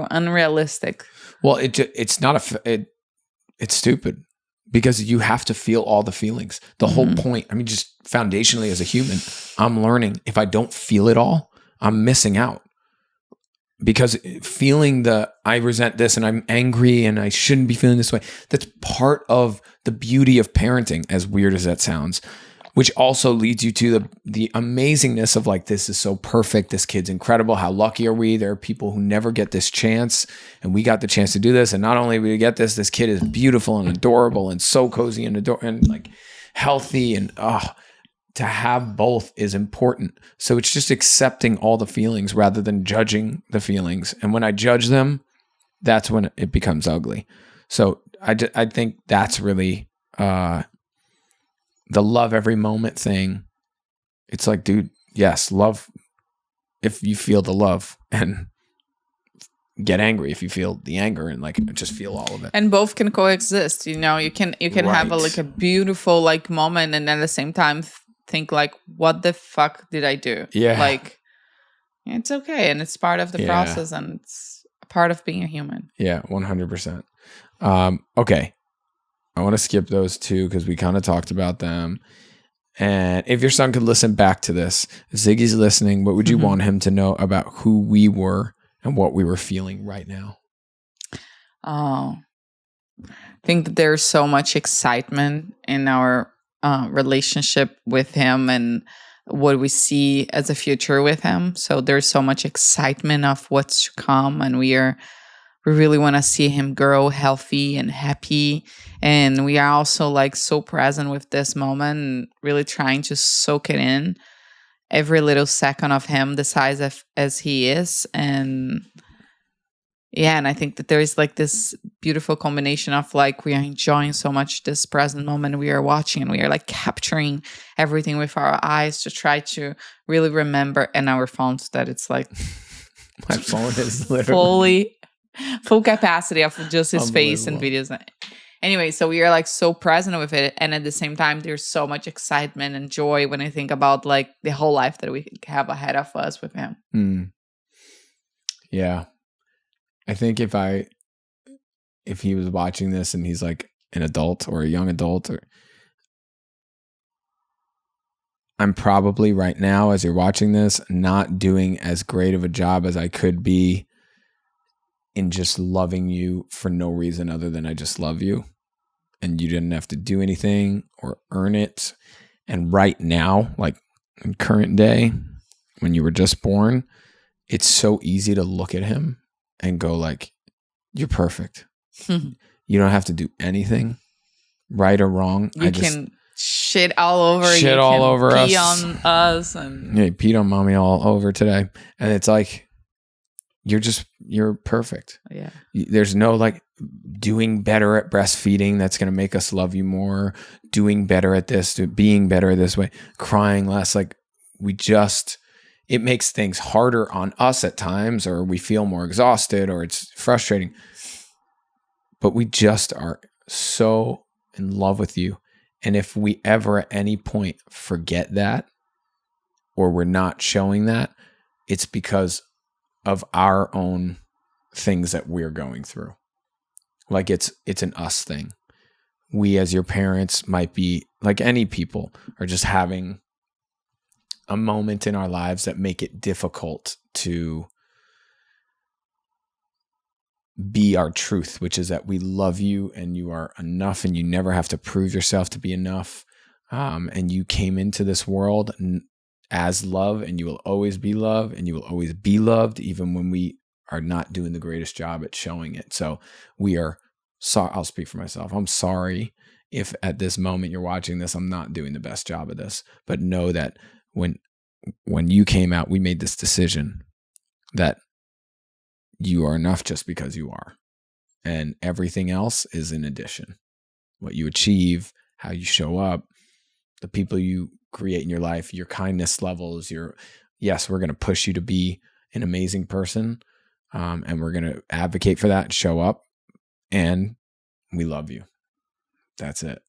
unrealistic. Well, it's not it's stupid, because you have to feel all the feelings. The whole point, I mean, just foundationally as a human, I'm learning if I don't feel it all, I'm missing out. Because feeling I resent this and I'm angry and I shouldn't be feeling this way, that's part of the beauty of parenting, as weird as that sounds, which also leads you to the amazingness of like, this is so perfect. This kid's incredible. How lucky are we? There are people who never get this chance, and we got the chance to do this. And not only do we get this kid is beautiful and adorable and so cozy and and like healthy, and to have both is important. So it's just accepting all the feelings rather than judging the feelings. And when I judge them, that's when it becomes ugly. So I think that's really the love every moment thing. It's like, dude, yes, love if you feel the love, and get angry if you feel the anger, and like just feel all of it. And both can coexist. You can have a beautiful like moment, and at the same time think like, what the fuck did I do? Yeah. Like, it's okay, and it's part of the process, and it's a part of being a human. Yeah, 100%. Okay. I want to skip those two because we kind of talked about them. And if your son could listen back to this, if Ziggy's listening, what would you want him to know about who we were and what we were feeling right now? Oh, I think that there's so much excitement in our relationship with him and what we see as a future with him. So there's so much excitement of what's to come, and we really want to see him grow healthy and happy. And we are also like so present with this moment and really trying to soak it in, every little second of him, the size of as he is. And yeah, and I think that there is like this beautiful combination of like we are enjoying so much this present moment we are watching, and we are like capturing everything with our eyes to try to really remember, and our phones, that it's like my phone is literally full capacity of just his face and videos. Anyway, so we are like so present with it, and at the same time there's so much excitement and joy when I think about like the whole life that we have ahead of us with him. Yeah. I think if he was watching this and he's like an adult or a young adult, or I'm probably right now, as you're watching this, not doing as great of a job as I could be in just loving you for no reason other than I just love you, and you didn't have to do anything or earn it. And right now, like in current day, when you were just born, it's so easy to look at him and go like, you're perfect. You don't have to do anything, right or wrong. You can shit all over. Shit all over us. Pee on us. And yeah, peed on mommy all over today. And it's like, you're perfect. Yeah. There's no like doing better at breastfeeding that's going to make us love you more, doing better at this, being better this way, crying less. Like it makes things harder on us at times, or we feel more exhausted, or it's frustrating. But we just are so in love with you. And if we ever at any point forget that, or we're not showing that, it's because of our own things that we're going through. Like it's an us thing. We as your parents might be, like any people, are just having a moment in our lives that make it difficult to be our truth, which is that we love you and you are enough, and you never have to prove yourself to be enough. And you came into this world as love, and you will always be love, and you will always be loved, even when we are not doing the greatest job at showing it. So we are sorry. I'll speak for myself. I'm sorry if at this moment you're watching this, I'm not doing the best job of this, but know that when you came out, we made this decision that you are enough just because you are. And everything else is in addition. What you achieve, how you show up, the people you create in your life, your kindness levels, yes, we're going to push you to be an amazing person. And we're going to advocate for that and show up. And we love you. That's it.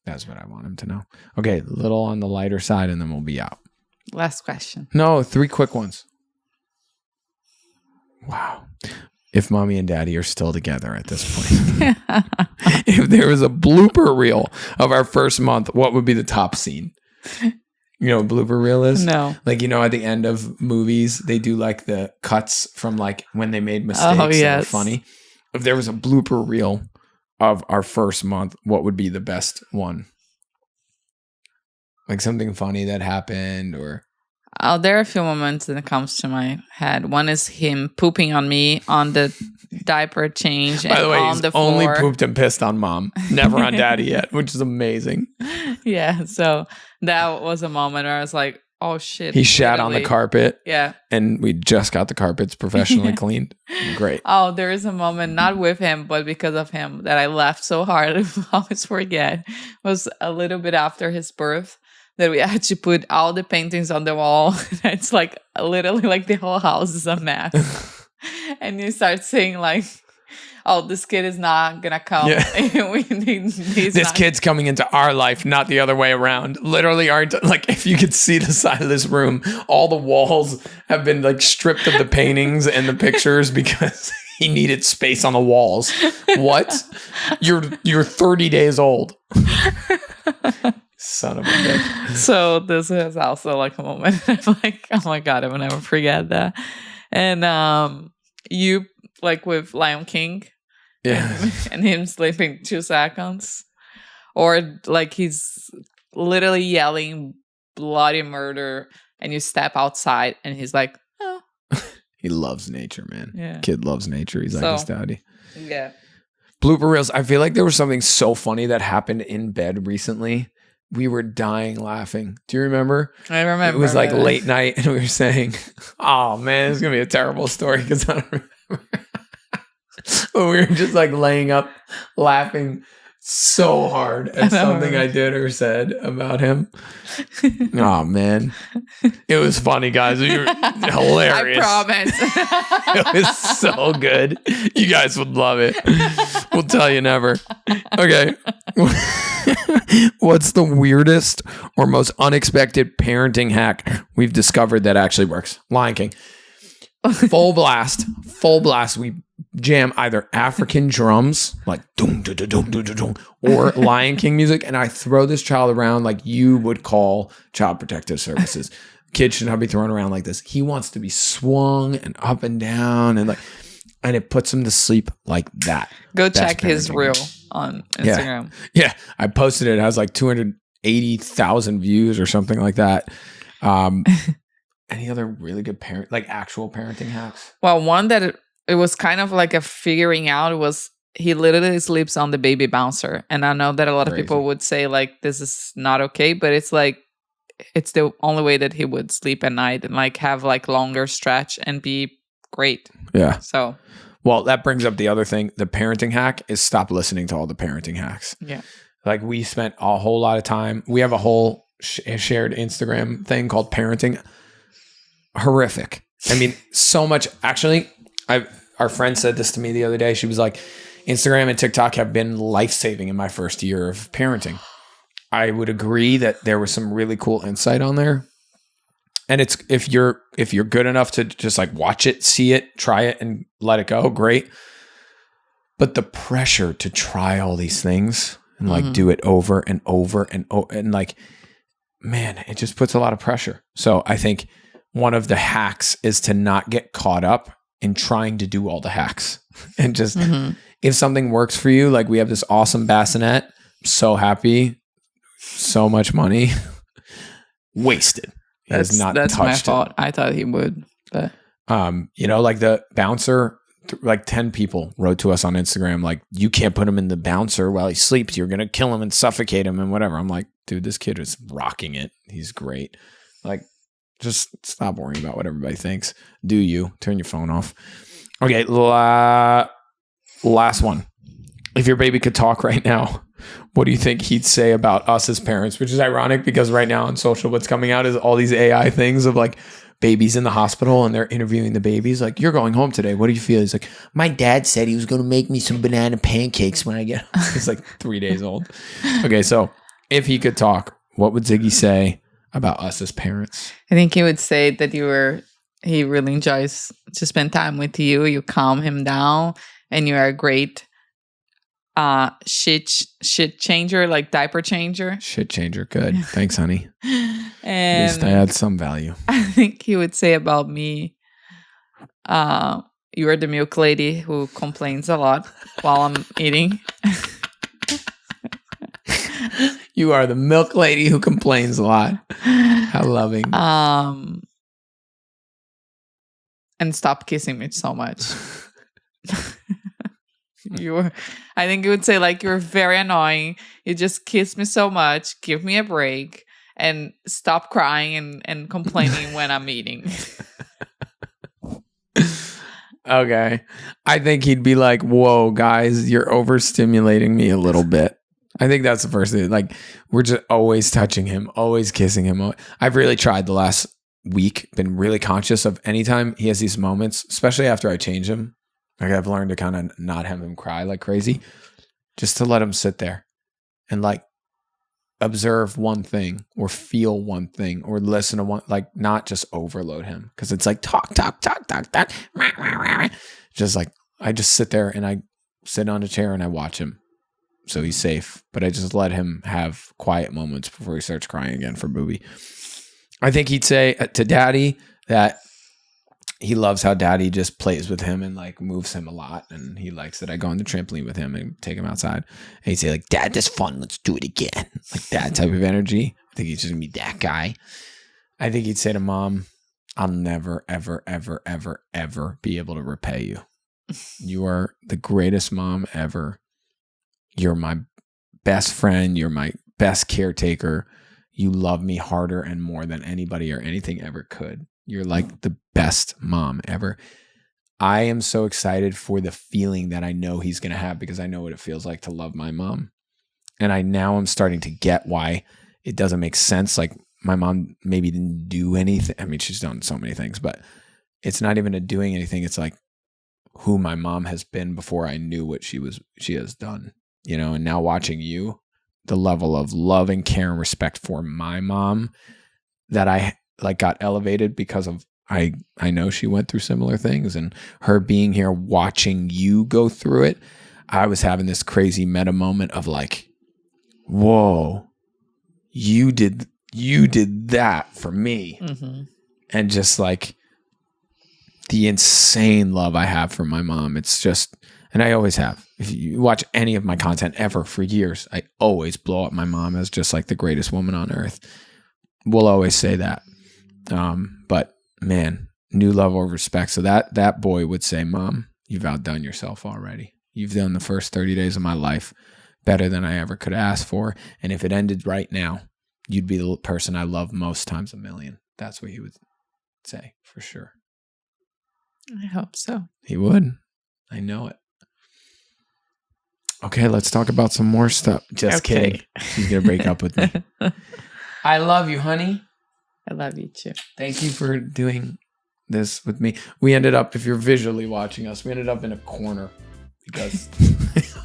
That's what I want him to know. Okay, a little on the lighter side, and then we'll be out. Last question. No, 3 quick ones. Wow. If mommy and daddy are still together at this point. If there was a blooper reel of our first month, what would be the top scene? You know what blooper reel is? No. Like, at the end of movies, they do like the cuts from like when they made mistakes that are funny. If there was a blooper reel of our first month, what would be the best one? Like something funny that happened, or... Oh, there are a few moments that comes to my head. One is him pooping on me on the diaper change. By the way, on he's the floor. Only pooped and pissed on mom, never on daddy yet, which is amazing. Yeah, so that was a moment where I was like, oh shit. He shat on the carpet. Yeah. And we just got the carpets professionally cleaned. Great. Oh, there is a moment, not with him, but because of him, that I laughed so hard. I always forget. It was a little bit after his birth that we had to put all the paintings on the wall. It's like literally like the whole house is a mess. And you start saying like, oh, this kid is not going to come. Yeah. This kid's coming into our life, not the other way around. Literally, like, if you could see the side of this room, all the walls have been like stripped of the paintings and the pictures because he needed space on the walls. What? You're 30 days old. Son of a bitch. So this is also like a moment. I'm like, oh my God, I will never forget that. And you, like with Lion King, Yeah. and him sleeping 2 seconds. Or like he's literally yelling bloody murder and you step outside and he's like, oh. He loves nature, man. Yeah. Kid loves nature. He's like his daddy. Yeah. Blooper reels. I feel like there was something so funny that happened in bed recently. We were dying laughing. Do you remember? I remember. It was like late night and we were saying, oh man, it's going to be a terrible story because I don't remember. But we were just like laying up laughing so hard at something I did or said about him. Oh man, it was funny, guys. You were hilarious. I promise. It was so good. You guys would love it. We'll tell you never. Okay. What's the weirdest or most unexpected parenting hack we've discovered that actually works? Lion King. Full blast. We jam either African drums, like doom, doom, doom, doom, doom, doom, or Lion King music, and I throw this child around like you would call Child Protective Services. Kid should not be thrown around like this. He wants to be swung and up and down, and it puts him to sleep like that. Go check his reel on Instagram. Yeah, I posted it. It has like 280,000 views or something like that. Any other really good actual parenting hacks? Well, one that it was kind of like a figuring out was he literally sleeps on the baby bouncer. And I know that a lot of people would say like, this is not okay, but it's like, it's the only way that he would sleep at night and like have like longer stretch and be great. Yeah. So, well, that brings up the other thing. The parenting hack is stop listening to all the parenting hacks. Yeah. Like we spent a whole lot of time. We have a whole shared Instagram thing called Parenting. Horrific. I mean, so much. Actually, our friend said this to me the other day. She was like, Instagram and TikTok have been life-saving in my first year of parenting. I would agree that there was some really cool insight on there. And it's if you're good enough to just like watch it, see it, try it, and let it go, great. But the pressure to try all these things and like do it over and over and like, man, it just puts a lot of pressure. So I think one of the hacks is to not get caught up in trying to do all the hacks and just if something works for you, like we have this awesome bassinet, so happy, so much money wasted. That's my fault. I thought he would, but like the bouncer, like 10 people wrote to us on Instagram, like you can't put him in the bouncer while he sleeps. You're going to kill him and suffocate him and whatever. I'm like, dude, this kid is rocking it. He's great. Like, just stop worrying about what everybody thinks. Do you turn your phone off? Okay. Last one. If your baby could talk right now, what do you think he'd say about us as parents? Which is ironic because right now on social, what's coming out is all these AI things of like babies in the hospital and they're interviewing the babies. Like, you're going home today. What do you feel? He's like, my dad said he was going to make me some banana pancakes when I get home. He's like 3 days old. Okay. So if he could talk, what would Ziggy say about us as parents? I think he would say that he really enjoys to spend time with you. You calm him down and you are a great shit changer, like diaper changer. Shit changer. Good. Thanks, honey. And at least I had some value. I think he would say about me, you are the milk lady who complains a lot while I'm eating. You are the milk lady who complains a lot. How loving. And stop kissing me so much. I think you would say like, you're very annoying. You just kiss me so much. Give me a break and stop crying and complaining when I'm eating. Okay. I think he'd be like, whoa, guys, you're overstimulating me a little bit. I think that's the first thing. Like, we're just always touching him, always kissing him. I've really tried the last week, been really conscious of anytime he has these moments, especially after I change him. Like, I've learned to kind of not have him cry like crazy, just to let him sit there and like observe one thing or feel one thing or listen to one, like not just overload him. Cause it's like talk. Just like, I just sit there and I sit on a chair and I watch him. So he's safe, but I just let him have quiet moments before he starts crying again for Booby. I think he'd say to Daddy that he loves how daddy just plays with him and like moves him a lot. And he likes that I go on the trampoline with him and take him outside. And he'd say like, Dad, this is fun. Let's do it again. Like that type of energy. I think he's just gonna be that guy. I think he'd say to Mom, I'll never, ever, ever, ever, ever be able to repay you. You are the greatest mom ever. You're my best friend. You're my best caretaker. You love me harder and more than anybody or anything ever could. You're like the best mom ever. I am so excited for the feeling that I know he's going to have because I know what it feels like to love my mom. And I'm starting to get why it doesn't make sense. Like my mom maybe didn't do anything. I mean, she's done so many things, but it's not even a doing anything. It's like who my mom has been before I knew what she has done, you know, and now watching you, the level of love and care and respect for my mom that I like got elevated because of I know she went through similar things, and her being here watching you go through it. I was having this crazy meta moment of like, whoa, you did that for me. Mm-hmm. And just like the insane love I have for my mom. It's just, and I always have. If you watch any of my content ever for years, I always blow up my mom as just like the greatest woman on earth. We'll always say that. But man, new level of respect. So that boy would say, Mom, you've outdone yourself already. You've done the first 30 days of my life better than I ever could ask for. And if it ended right now, you'd be the person I love most times a million. That's what he would say for sure. I hope so. He would. I know it. Okay, let's talk about some more stuff. Just kidding. She's going to break up with me. I love you, honey. I love you too. Thank you for doing this with me. We ended up, if you're visually watching us, we ended up in a corner because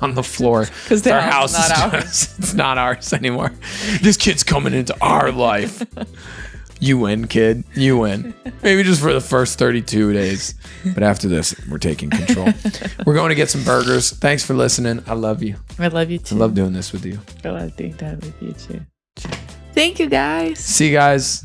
on the floor. Because the house is not ours. It's not ours anymore. This kid's coming into our life. You win, kid. You win. Maybe just for the first 32 days. But after this, we're taking control. We're going to get some burgers. Thanks for listening. I love you. I love you too. I love doing this with you. I love doing that with you too. Thank you, guys. See you guys.